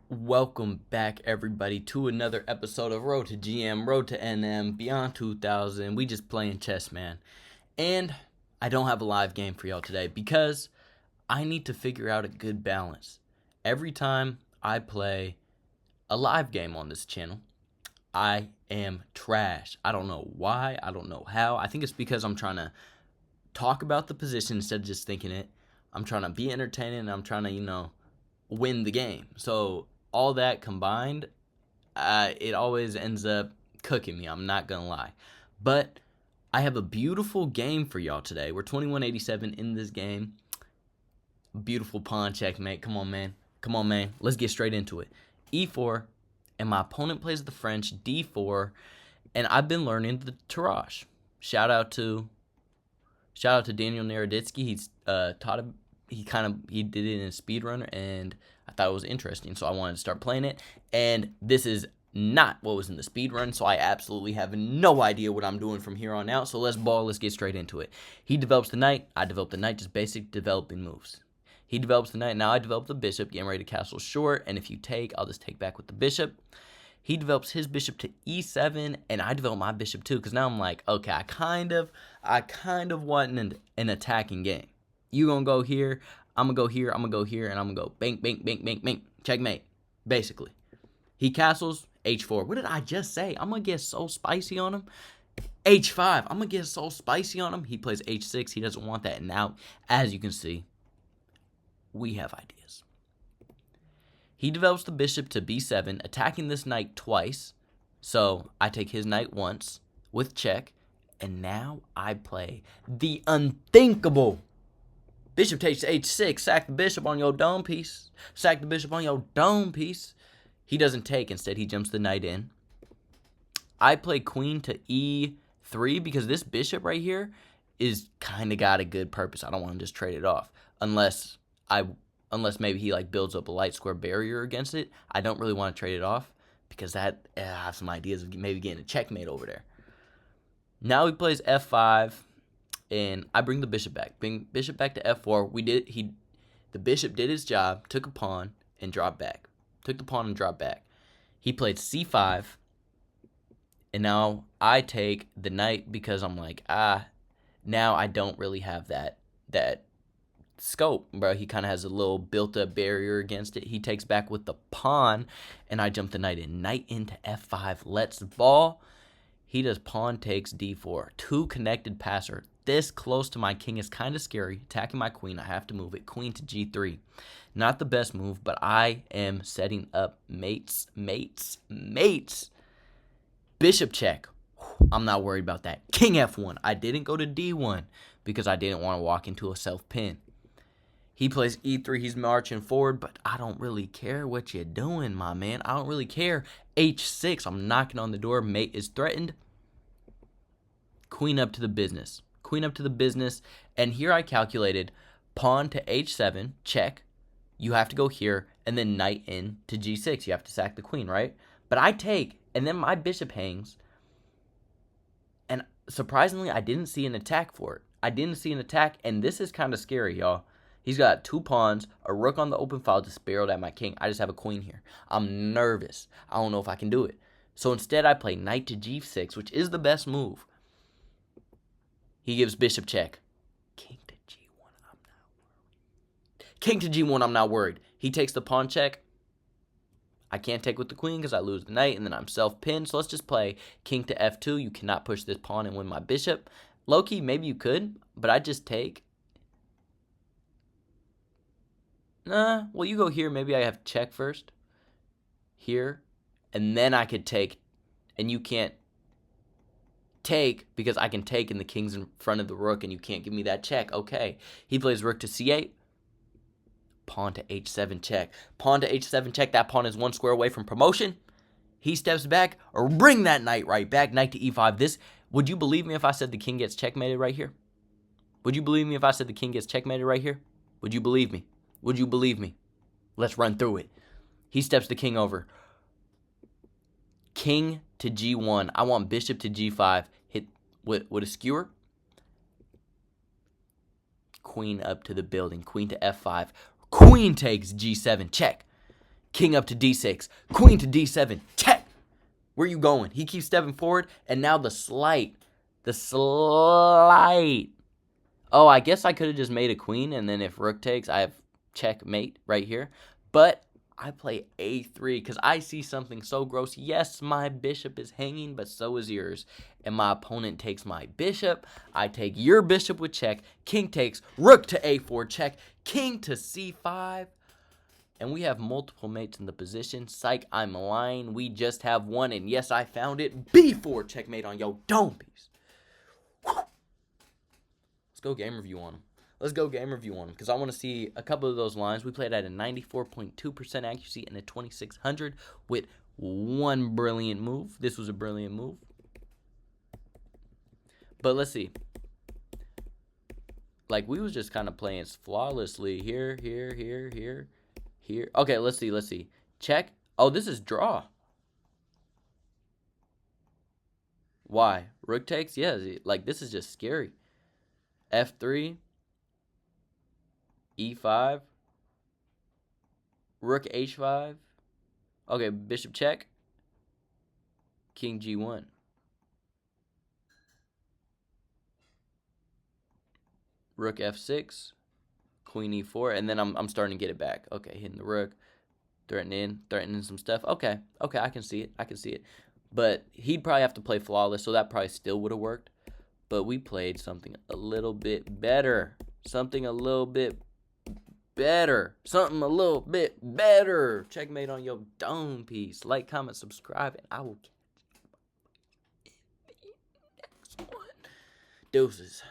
Welcome back, everybody, to another episode of Road to GM, Road to NM, Beyond 2000. We just playing chess, man. And I don't have a live game for y'all today because I need to figure out a good balance. Every time I play a live game on this channel, I am trash. I don't know why. I don't know how. I think it's because I'm trying to talk about the position instead of just thinking it. I'm trying to be entertaining and I'm trying to, win the game. So all that combined, it always ends up cooking me. I'm not gonna lie, but I have a beautiful game for y'all today. We're 2187 in this game. Beautiful pawn checkmate. Come on, man. Come on, man. Let's get straight into it. E4, and my opponent plays the French D4, and I've been learning the tirage. Shout out to Daniel Naroditsky. He's taught him. He did it in a speedrunner, and I thought it was interesting, so I wanted to start playing it. And this is not what was in the speedrun, so I absolutely have no idea what I'm doing from here on out. So let's get straight into it. He develops the knight, I develop the knight, just basic developing moves. He develops the knight, now I develop the bishop, getting ready to castle short, and if you take, I'll just take back with the bishop. He develops his bishop to e7, and I develop my bishop too, because now I'm like, okay, I kind of want an attacking game. You gonna go here, I'm gonna go here, I'm gonna go here, and I'm gonna go bang, bang, bang, bang, bang, checkmate, basically. He castles, h4. What did I just say? I'm gonna get so spicy on him. h5, I'm gonna get so spicy on him. He plays h6, he doesn't want that. And now, as you can see, we have ideas. He develops the bishop to b7, attacking this knight twice. So I take his knight once with check, and now I play the unthinkable. Bishop takes h6, sack the bishop on your dome piece. Sack the bishop on your dome piece. He doesn't take, instead he jumps the knight in. I play queen to e3 because this bishop right here is kind of got a good purpose. I don't want to just trade it off. Unless maybe he builds up a light square barrier against it. I don't really want to trade it off because I have some ideas of maybe getting a checkmate over there. Now he plays f5. And I bring the bishop back. Bring bishop back to f4. The bishop did his job, took a pawn, and dropped back. Took the pawn and dropped back. He played c5. And now I take the knight because I'm like, now I don't really have that scope, bro. He kind of has a little built-up barrier against it. He takes back with the pawn, and I jump the knight in. Knight into f5. Let's ball. He does pawn takes d4. Two connected passer. This close to my king is kind of scary. Attacking my queen, I have to move it. Queen to g3. Not the best move, but I am setting up mates. Bishop check. I'm not worried about that. King f1. I didn't go to d1 because I didn't want to walk into a self-pin. He plays e3. He's marching forward, but I don't really care what you're doing, my man. I don't really care. h6. I'm knocking on the door. Mate is threatened. Queen up to the business. And here I calculated pawn to h7, check. You have to go here, and then knight in to g6. You have to sack the queen, right? But I take, and then my bishop hangs. And surprisingly, I didn't see an attack for it. And this is kind of scary, y'all. He's got two pawns, a rook on the open file just barreled at my king. I just have a queen here. I'm nervous. I don't know if I can do it. So instead, I play knight to g6, which is the best move. He gives bishop check. King to g1, I'm not worried. He takes the pawn check. I can't take with the queen because I lose the knight, and then I'm self-pinned. So let's just play king to f2. You cannot push this pawn and win my bishop. Low-key, maybe you could, but I just take. Well, you go here. Maybe I have check first. Here. And then I could take, and you can't take because I can take and the king's in front of the rook and you can't give me that check. Okay. He plays rook to c8. Pawn to h7 check. That pawn is one square away from promotion. He steps back or bring that knight right back. Knight to e5. Would you believe me if I said the king gets checkmated right here? Would you believe me? Let's run through it. He steps the king over. King to g1. I want bishop to g5. Hit with a skewer. Queen up to the building. Queen to f5. Queen takes g7. Check. King up to d6. Queen to d7. Check. Where you going? He keeps stepping forward, and now the slight. The slight. Oh, I guess I could have just made a queen, and then if rook takes, I have checkmate right here. But I play a3 because I see something so gross. Yes, my bishop is hanging, but so is yours. And my opponent takes my bishop. I take your bishop with check. King takes, rook to a4, check. King to c5. And we have multiple mates in the position. Psych, I'm lying. We just have one, and yes, I found it. b4 checkmate on yo dome piece. Let's go game review on him. Let's go game review on him because I want to see a couple of those lines. We played at a 94.2% accuracy and a 2600 with one brilliant move. This was a brilliant move. But let's see. Like, we was just kind of playing flawlessly. Here. Okay, let's see. Check. Oh, this is draw. Why? Rook takes? Yeah, like, this is just scary. F3. E5. Rook H5. Okay, bishop check. King G1. Rook F6. Queen E4. And then I'm starting to get it back. Okay, hitting the rook. Threatening some stuff. Okay, I can see it. But he'd probably have to play flawless, so that probably still would have worked. But we played something a little bit better. Something a little bit better. Checkmate on your dome piece. Like, comment, subscribe, and I will catch you in the next one. Deuces.